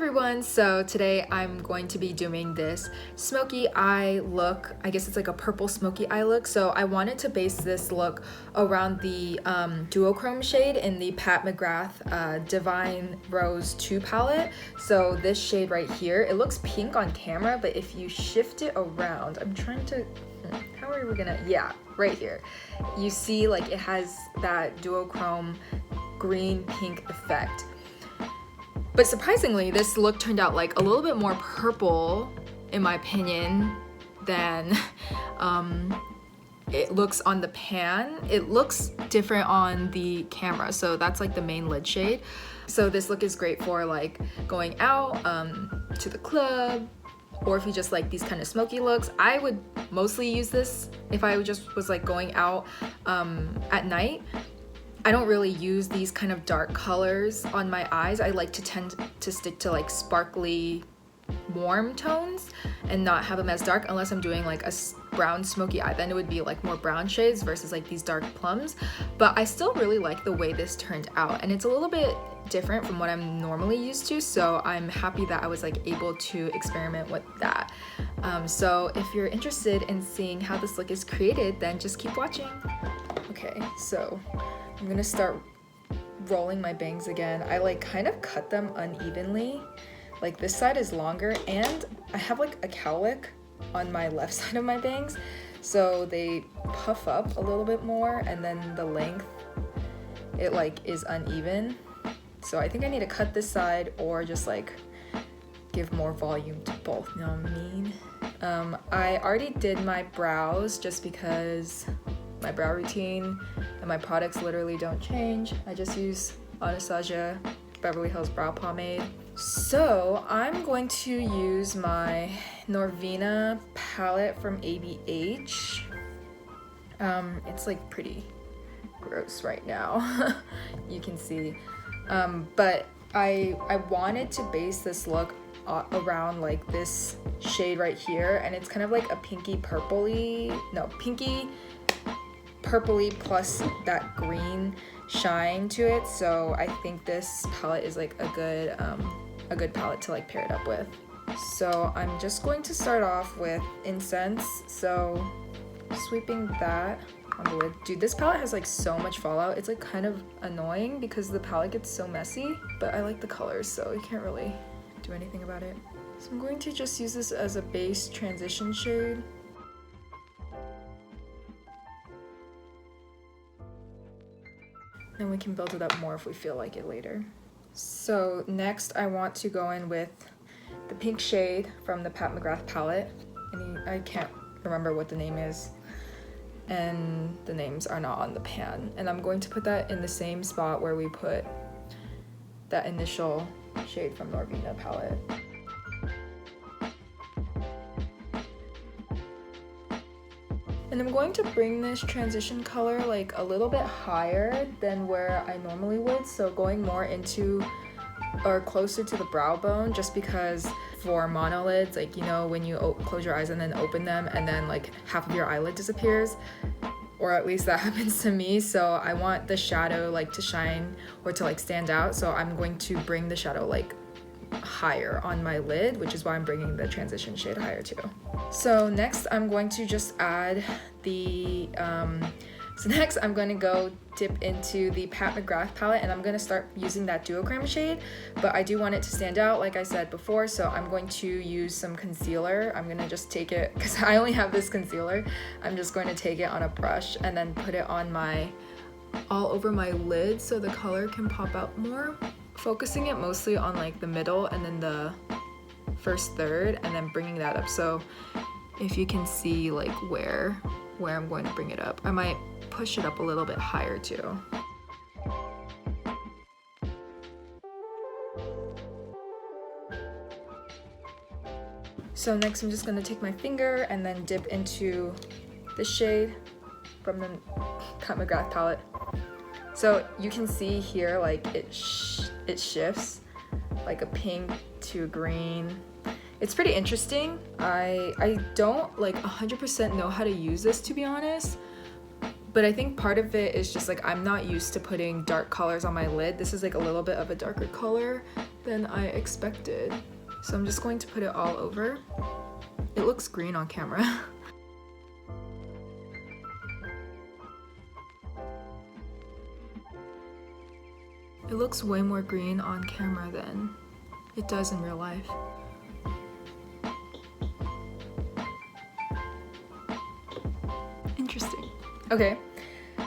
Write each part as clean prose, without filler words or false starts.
everyone, so today I'm going to be doing this smoky eye look. I guess it's like a purple smoky eye look. So I wanted to base this look around the duochrome shade in the Pat McGrath Divine Rose 2 palette. So this shade right here, it looks pink on camera, but if you shift it around, I'm trying to, how are we gonna, yeah, right here. You see like it has that duochrome green pink effect. But surprisingly, this look turned out like a little bit more purple, in my opinion, than it looks on the pan. It looks different on the camera, so that's like the main lid shade. So this look is great for like going out to the club, or if you just like these kind of smoky looks. I would mostly use this if I just was like going out at night. I don't really use these kind of dark colors on my eyes. I like to tend to stick to like sparkly, warm tones and not have them as dark unless I'm doing like a brown smoky eye. Then it would be like more brown shades versus like these dark plums. But I still really like the way this turned out, and it's a little bit different from what I'm normally used to. So I'm happy that I was like able to experiment with that. So if you're interested in seeing how this look is created, then just keep watching. Okay, so I'm gonna start rolling my bangs again. I like kind of cut them unevenly. Like this side is longer, and I have like a cowlick on my left side of my bangs, so they puff up a little bit more, and then the length, it like is uneven. So I think I need to cut this side or just like give more volume to both, you know what I mean? I already did my brows just because my brow routine and my products literally don't change. I just use Anastasia Beverly Hills Brow Pomade. So I'm going to use my Norvina palette from ABH. It's like pretty gross right now. You can see. But I wanted to base this look around like this shade right here, and it's kind of like a pinky purpley, no, pinky purpley plus that green shine to it. So I think this palette is like a good palette to like pair it up with. So I'm just going to start off with Incense. So sweeping that on the lid. Dude, this palette has like so much fallout. It's like kind of annoying because the palette gets so messy, but I like the colors, so you can't really do anything about it. So I'm going to just use this as a base transition shade. And we can build it up more if we feel like it later. So next I want to go in with the pink shade from the Pat McGrath palette. I can't remember what the name is, and the names are not on the pan. And I'm going to put that in the same spot where we put that initial shade from Norvina palette. And I'm going to bring this transition color like a little bit higher than where I normally would, so going more into or closer to the brow bone, just because for monolids, like, you know, when you close your eyes and then open them and then like half of your eyelid disappears, or at least that happens to me. So I want the shadow like to shine or to like stand out, so I'm going to bring the shadow like higher on my lid, which is why I'm bringing the transition shade higher too. So next I'm going to just add the next I'm going to go dip into the Pat McGrath palette, and I'm going to start using that duochrome shade, but I do want it to stand out like I said before, so I'm going to use some concealer. I'm going to just take it, because I only have this concealer, I'm just going to take it on a brush and then put it on all over my lid so the color can pop out more. Focusing it mostly on like the middle and then the first third, and then bringing that up. So if you can see like where I'm going to bring it up, I might push it up a little bit higher too. So next I'm just going to take my finger and then dip into this shade from the Pat McGrath palette. So you can see here like it shifts like a pink to a green. It's pretty interesting. I don't like 100% know how to use this, to be honest, but I think part of it is just like I'm not used to putting dark colors on my lid. This is like a little bit of a darker color, than I expected. So I'm just going to put it all over. It looks green on camera. It looks way more green on camera than it does in real life. Interesting. Okay,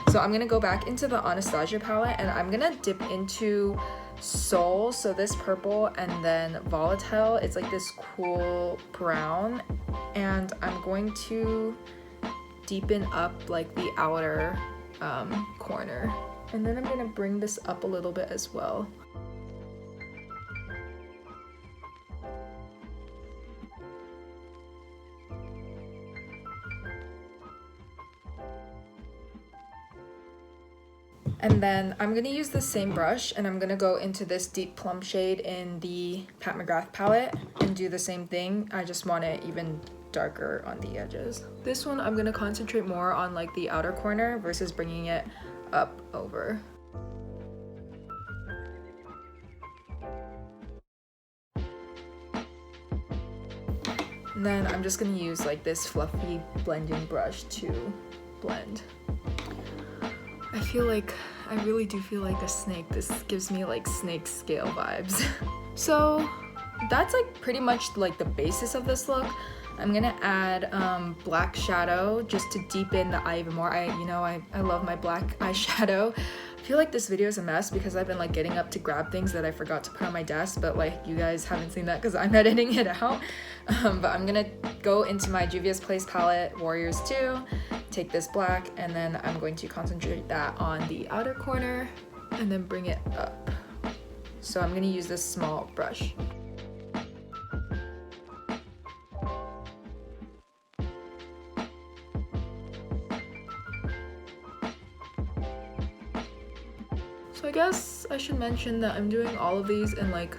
so I'm gonna go back into the Anastasia palette and I'm gonna dip into Soul, so this purple, and then Volatile. It's like this cool brown, and I'm going to deepen up like the outer corner, and then I'm gonna bring this up a little bit as well. And then I'm gonna use the same brush and I'm gonna go into this deep plum shade in the Pat McGrath palette and do the same thing. I just want it even darker on the edges. This one I'm gonna concentrate more on like the outer corner versus bringing it up over. And then I'm just gonna use like this fluffy blending brush to blend. I really do feel like a snake. This gives me like snake scale vibes. So that's like pretty much like the basis of this look. I'm gonna add black shadow just to deepen the eye even more. I love my black eyeshadow. I feel like this video is a mess because I've been like getting up to grab things that I forgot to put on my desk, but like you guys haven't seen that because I'm editing it out. But I'm gonna go into my Juvia's Place palette, Warriors 2, take this black, and then I'm going to concentrate that on the outer corner and then bring it up. So I'm gonna use this small brush. So I guess I should mention that I'm doing all of these and like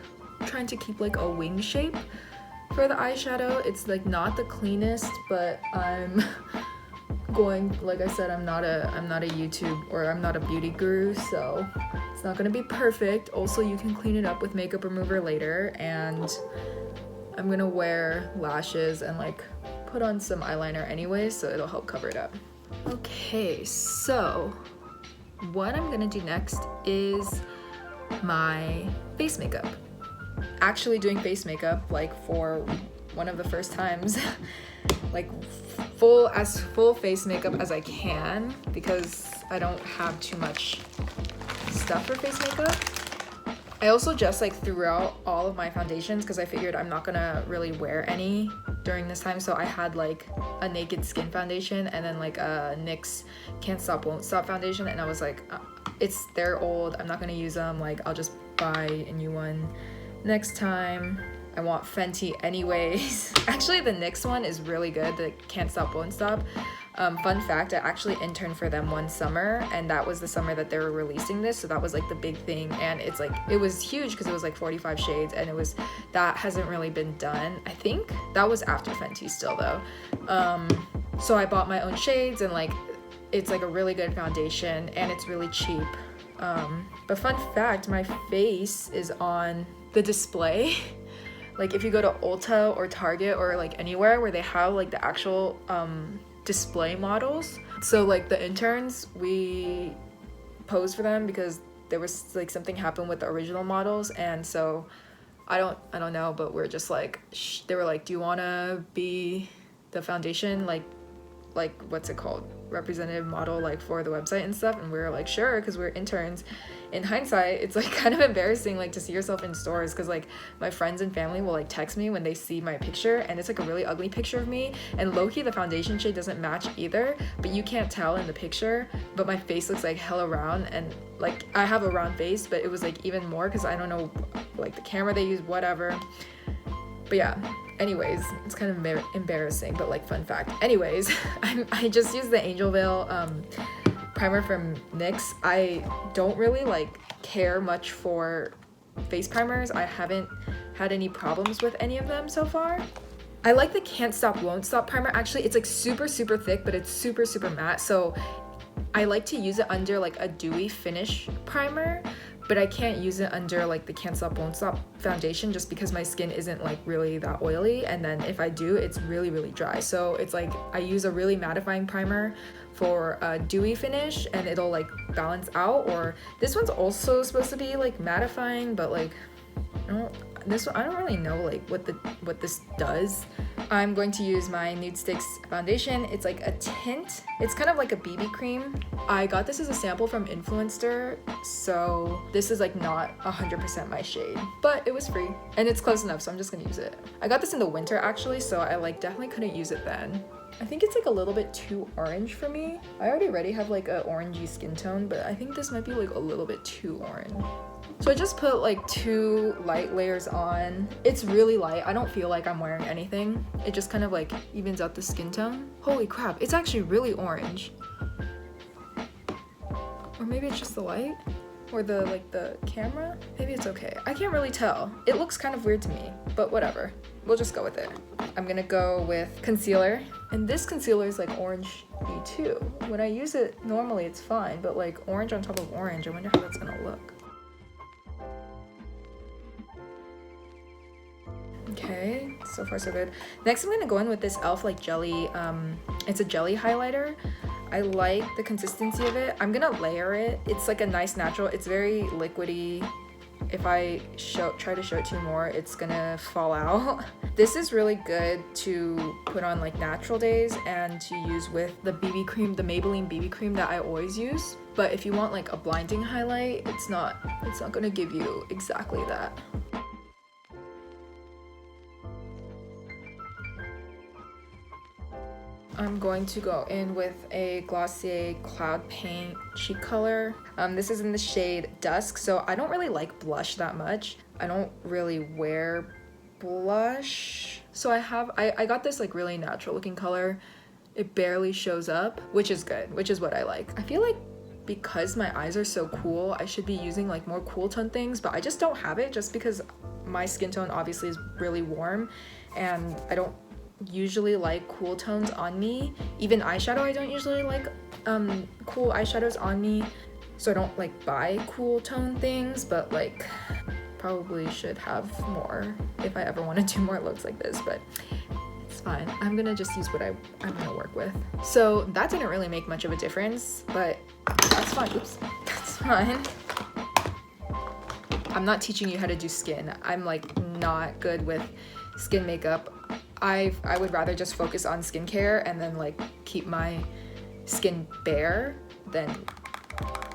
trying to keep like a wing shape for the eyeshadow. It's like not the cleanest, but I'm going, like I said, I'm not a YouTube or I'm not a beauty guru, so it's not gonna be perfect. Also, you can clean it up with makeup remover later, and I'm gonna wear lashes and like put on some eyeliner anyway, so it'll help cover it up. Okay, so what I'm gonna do next is my face makeup. Actually doing face makeup like for one of the first times, like full face makeup as I can, because I don't have too much stuff for face makeup. I also just like threw out all of my foundations because I figured I'm not gonna really wear any during this time, so I had like a Naked Skin foundation and then like a NYX Can't Stop Won't Stop foundation, and I was like, they're old, I'm not gonna use them, like I'll just buy a new one next time. I want Fenty anyways. Actually, the NYX one is really good, the Can't Stop Won't Stop. Fun fact, I actually interned for them one summer, and that was the summer that they were releasing this, so that was like the big thing, and it's like, it was huge because it was like 45 shades, and that hasn't really been done. I think that was after Fenty still though. So I bought my own shades, and like it's like a really good foundation and it's really cheap. But fun fact, my face is on the display. Like if you go to Ulta or Target or like anywhere where they have like the actual display models, so like the interns, we posed for them because there was like something happened with the original models, and so I don't know, but we're just like, they were like, do you want to be the foundation like what's it called, representative model like for the website and stuff, and we were like sure, because we're interns. In hindsight, it's like kind of embarrassing like to see yourself in stores, because like my friends and family will like text me when they see my picture and it's like a really ugly picture of me, and low-key the foundation shade doesn't match either, but you can't tell in the picture, but my face looks like hella round, and like I have a round face, but it was like even more because I don't know like the camera they use, whatever. But yeah, anyways, it's kind of embarrassing, but like fun fact. Anyways, I just used the Angel Veil primer from NYX. I don't really like care much for face primers. I haven't had any problems with any of them so far. I like the Can't Stop Won't Stop primer. Actually, it's like super thick, but it's super matte, so I like to use it under like a dewy finish primer. but I can't use it under like the Can't Stop Won't Stop foundation just because my skin isn't like really that oily, and then if I do, it's really dry. So it's like I use a really mattifying primer for a dewy finish and it'll like balance out. Or this one's also supposed to be like mattifying, but like I don't really know like what this does. I'm going to use my Nude Sticks foundation. It's like a tint. It's kind of like a BB cream. I got this as a sample from Influencer, so this is like not 100% my shade, but it was free and it's close enough, so I'm just gonna use it. I got this in the winter actually, so I like definitely couldn't use it then. I think it's like a little bit too orange for me. I already have like a orangey skin tone, but I think this might be like a little bit too orange. So I just put like 2 light layers on. It's really light. I don't feel like I'm wearing anything. It just kind of like evens out the skin tone. Holy crap, it's actually really orange. Or maybe it's just the light? Or the camera? Maybe it's okay. I can't really tell. It looks kind of weird to me, but whatever. We'll just go with it. I'm gonna go with concealer. And this concealer is like orangey too. When I use it, normally it's fine, but like orange on top of orange, I wonder how that's gonna look. Okay, so far so good. Next I'm gonna go in with this e.l.f. like jelly, it's a jelly highlighter. I like the consistency of it. I'm gonna layer it. It's like a nice natural, it's very liquidy. If I try to show it to you more, it's gonna fall out. This is really good to put on like natural days and to use with the BB cream, the Maybelline BB cream that I always use. But if you want like a blinding highlight, it's not gonna give you exactly that. I'm going to go in with a Glossier Cloud Paint cheek color. This is in the shade Dusk, so I don't really like blush that much. I don't really wear blush. So I got this like really natural looking color. It barely shows up, which is good, which is what I like. I feel like because my eyes are so cool, I should be using like more cool tone things, but I just don't have it just because my skin tone obviously is really warm and I don't usually like cool tones on me. Even eyeshadow, I don't usually like cool eyeshadows on me, so I don't like buy cool tone things, but like probably should have more if I ever want to do more looks like this, but it's fine. I'm gonna just use what I'm gonna work with. So that didn't really make much of a difference, but that's fine. Oops, that's fine. I'm not teaching you how to do skin. I'm like not good with skin makeup. I would rather just focus on skincare and then like keep my skin bare than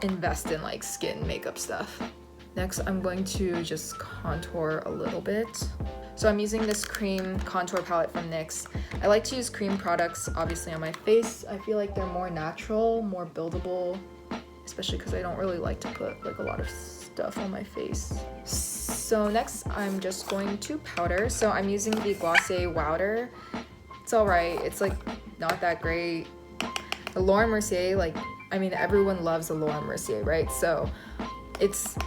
invest in like skin makeup stuff. Next, I'm going to just contour a little bit. So I'm using this cream contour palette from NYX. I like to use cream products obviously on my face. I feel like they're more natural, more buildable, especially because I don't really like to put like a lot of stuff on my face. So next I'm just going to powder. So I'm using the Glossier Wowder. It's alright, it's like not that great. The Laura Mercier, like, I mean everyone loves the Laura Mercier, right? So it's,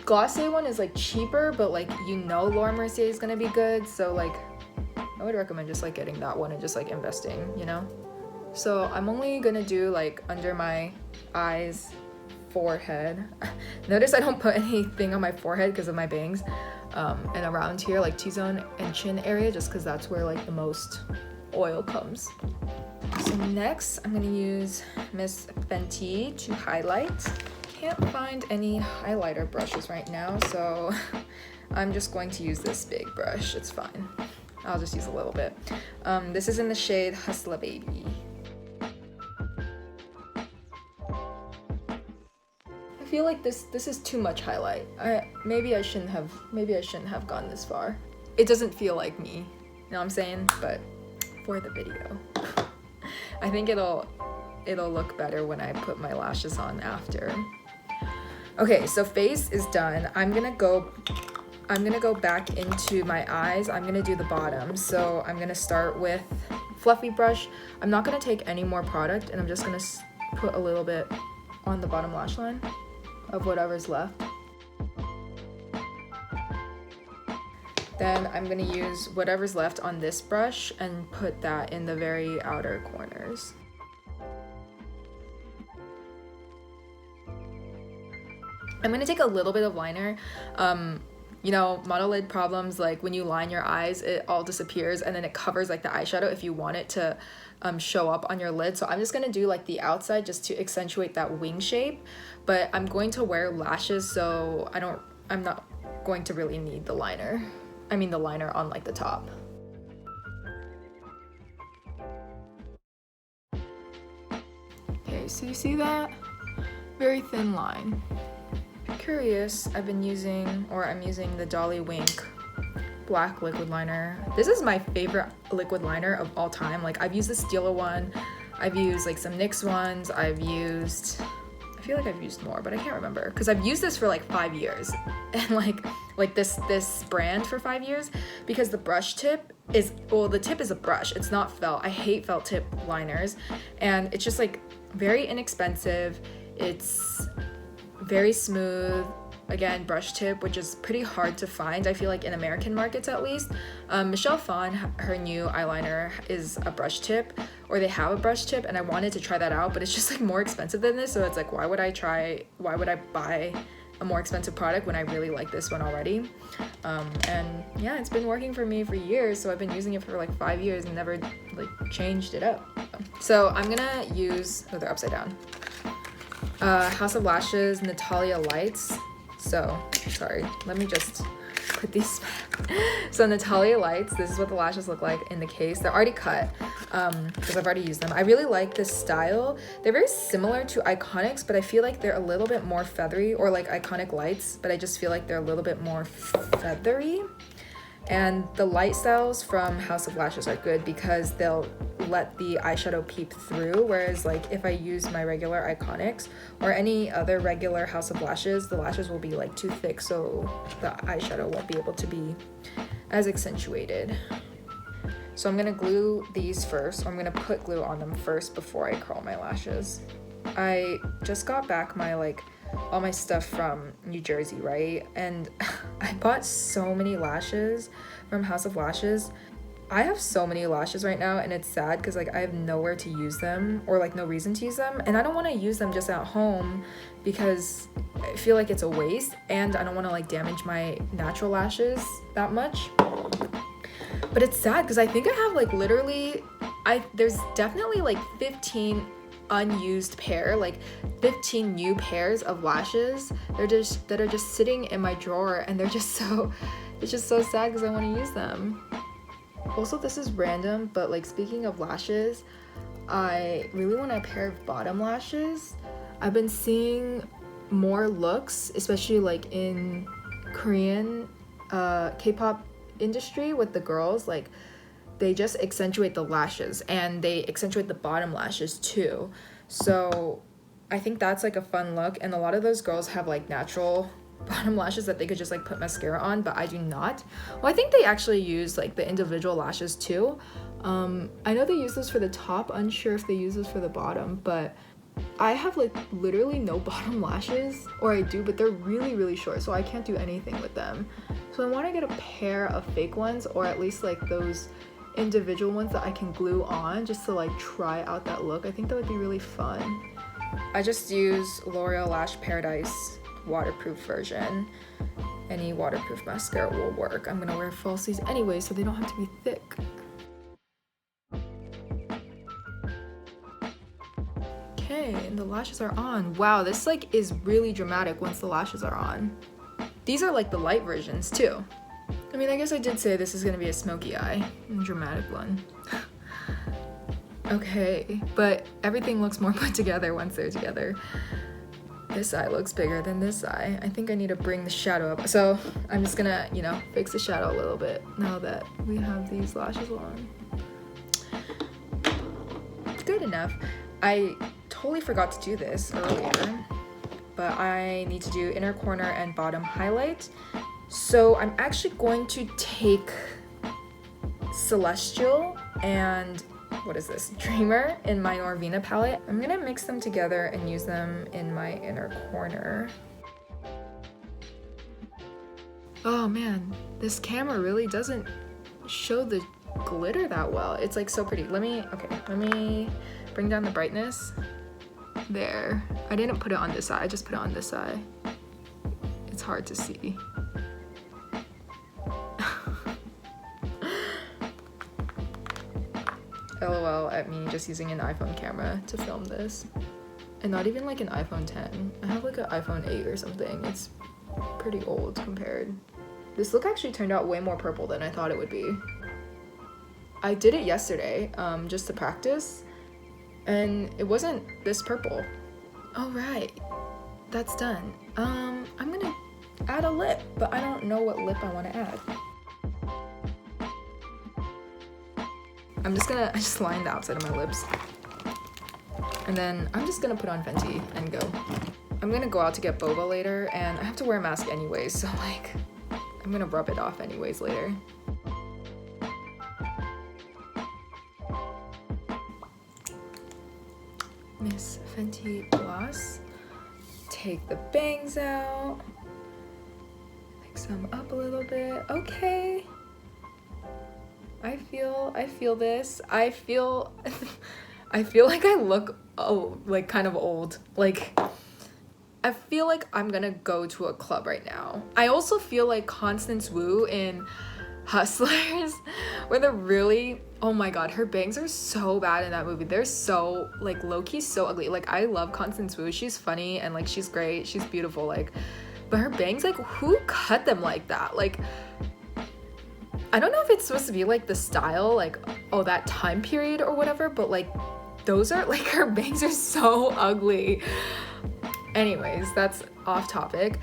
Glossier one is like cheaper, but like you know Laura Mercier is gonna be good, so like I would recommend just like getting that one and just like investing, you know? So I'm only gonna do like under my eyes, forehead. Notice I don't put anything on my forehead because of my bangs, and around here like T-zone and chin area, just because that's where like the most oil comes. So next I'm gonna use Miss Fenty to highlight. Can't find any highlighter brushes right now, so I'm just going to use this big brush. It's fine, I'll just use a little bit. This is in the shade Hustla Baby. I feel like this is too much highlight. Maybe I shouldn't have gone this far. It doesn't feel like me, you know what I'm saying? But for the video, I think it'll look better when I put my lashes on after. Okay, so face is done. I'm gonna go back into my eyes. I'm gonna do the bottom. So I'm gonna start with fluffy brush. I'm not gonna take any more product, and I'm just gonna put a little bit on the bottom lash line of whatever's left. Then I'm gonna use whatever's left on this brush and put that in the very outer corners. I'm gonna take a little bit of liner. You know, monolid problems, like when you line your eyes, it all disappears and then it covers like the eyeshadow if you want it to show up on your lid. So I'm just gonna do like the outside just to accentuate that wing shape, but I'm going to wear lashes, so I'm not going to really need the liner. I mean the liner on like the top. Okay, so you see that? Very thin line. Curious, I'm using the Dolly Wink black liquid liner. This is my favorite liquid liner of all time. Like, I've used the Stila one, I've used like some NYX ones, I feel like I've used more, but I can't remember, because I've used this for like 5 years, and like this brand for 5 years, because the brush tip is, well, the tip is a brush, it's not felt. I hate felt tip liners, and it's just like very inexpensive, it's very smooth. Again, brush tip, which is pretty hard to find, I feel like, in American markets at least. Michelle Phan, her new eyeliner is a brush tip, or they have a brush tip, and I wanted to try that out, but it's just like more expensive than this, so it's like, why would I buy a more expensive product when I really like this one already? And yeah, it's been working for me for years, so I've been using it for like 5 years and never like changed it up. So I'm gonna use, oh, they're upside down. House of Lashes Natalia Lights. So, sorry, let me just put these back. So Natalia Lights, this is what the lashes look like in the case. They're already cut, because I've already used them. I really like this style. They're very similar to Iconics, but I feel like they're a little bit more feathery, or like Iconic Lights, but I just feel like they're a little bit more feathery. And the light styles from House of Lashes are good because they'll let the eyeshadow peep through, whereas like if I use my regular Iconics or any other regular House of Lashes, the lashes will be like too thick, so the eyeshadow won't be able to be as accentuated. So I'm gonna glue these first, or I'm gonna put glue on them first before I curl my lashes. I just got back all my stuff from New Jersey, right? And I bought so many lashes from House of Lashes. I have so many lashes right now, and it's sad because like I have nowhere to use them, or like no reason to use them, and I don't want to use them just at home because I feel like it's a waste, and I don't want to like damage my natural lashes that much. But it's sad because I think I have like literally, there's definitely like 15 unused pair, like 15 new pairs of lashes that are just sitting in my drawer, and they're just so, it's just so sad because I want to use them. Also, this is random, but like speaking of lashes, I really want a pair of bottom lashes. I've been seeing more looks, especially like in Korean K-pop industry, with the girls, like they just accentuate the lashes and they accentuate the bottom lashes too. So I think that's like a fun look, and a lot of those girls have like natural bottom lashes that they could just like put mascara on, but I do not. Well, I think they actually use like the individual lashes too. I know they use those for the top, unsure if they use those for the bottom, but I have like literally no bottom lashes, or I do, but they're really, really short, so I can't do anything with them. So I want to get a pair of fake ones, or at least like those individual ones that I can glue on, just to like try out that look. I think that would be really fun. I just use L'Oreal Lash Paradise waterproof version. Any waterproof mascara will work. I'm gonna wear falsies anyway, so they don't have to be thick. Okay, and the lashes are on. Wow, this like is really dramatic once the lashes are on. These are like the light versions too. I mean, I guess I did say this is gonna be a smoky eye, a dramatic one. Okay, but everything looks more put together once they're together. This eye looks bigger than this eye. I think I need to bring the shadow up. So I'm just gonna, you know, fix the shadow a little bit now that we have these lashes on. Good enough. I totally forgot to do this earlier, but I need to do inner corner and bottom highlight. So I'm actually going to take Celestial and what is this, Dreamer in my Norvina palette. I'm gonna mix them together and use them in my inner corner. Oh man, this camera really doesn't show the glitter that well. It's like so pretty. Let me bring down the brightness. There. I didn't put it on this side, I just put it on this side. It's hard to see. LOL at me just using an iPhone camera to film this. And not even like an iPhone 10. I have like an iPhone 8 or something. It's pretty old compared. This look actually turned out way more purple than I thought it would be. I did it yesterday, just to practice, and it wasn't this purple. All right, that's done. I'm gonna add a lip, but I don't know what lip I want to add. I just line the outside of my lips. And then I'm just gonna put on Fenty and go. I'm gonna go out to get boba later, and I have to wear a mask anyways, so like, I'm gonna rub it off anyways later. Miss Fenty gloss. Take the bangs out. Mix them up a little bit. Okay. I feel this. I feel like I look like kind of old. Like, I feel like I'm gonna go to a club right now. I also feel like Constance Wu in Hustlers, where they're really, oh my god, her bangs are so bad in that movie. They're so, like, low-key so ugly. Like, I love Constance Wu. She's funny and like she's great. She's beautiful, like, but her bangs, like, who cut them like that? Like, I don't know if it's supposed to be like the style, like, oh, that time period or whatever, but like those are, like, her bangs are so ugly. Anyways, that's off topic.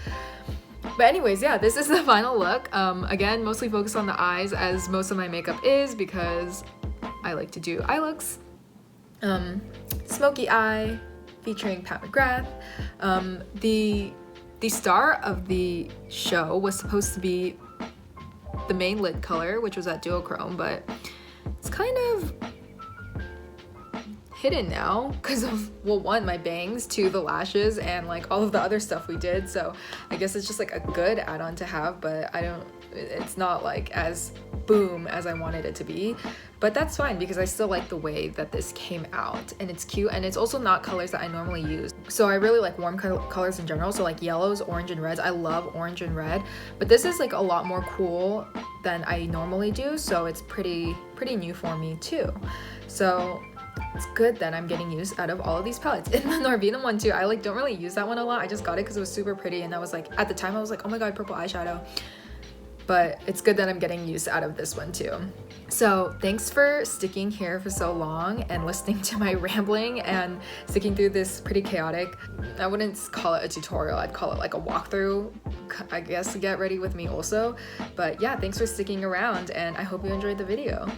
But anyways, yeah, this is the final look. Again, mostly focused on the eyes, as most of my makeup is, because I like to do eye looks. Smoky eye, featuring Pat McGrath. The star of the show was supposed to be the main lid color, which was that duochrome, but it's kind of hidden now because of, well, one, my bangs, two, the lashes, and like all of the other stuff we did. So I guess it's just like a good add-on to have, but it's not like as boom as I wanted it to be, but that's fine because I still like the way that this came out, and it's cute, and it's also not colors that I normally use. So I really like warm colors in general, so like yellows, orange, and reds. I love orange and red, but this is like a lot more cool than I normally do, so it's pretty new for me too. So it's good that I'm getting use out of all of these palettes. And the Norvina one too, I like don't really use that one a lot. I just got it because it was super pretty, and I was like, at the time I was like, oh my god, purple eyeshadow. But it's good that I'm getting use out of this one too. So thanks for sticking here for so long and listening to my rambling and sticking through this pretty chaotic, I wouldn't call it a tutorial, I'd call it like a walkthrough, I guess, to get ready with me also. But yeah, thanks for sticking around, and I hope you enjoyed the video.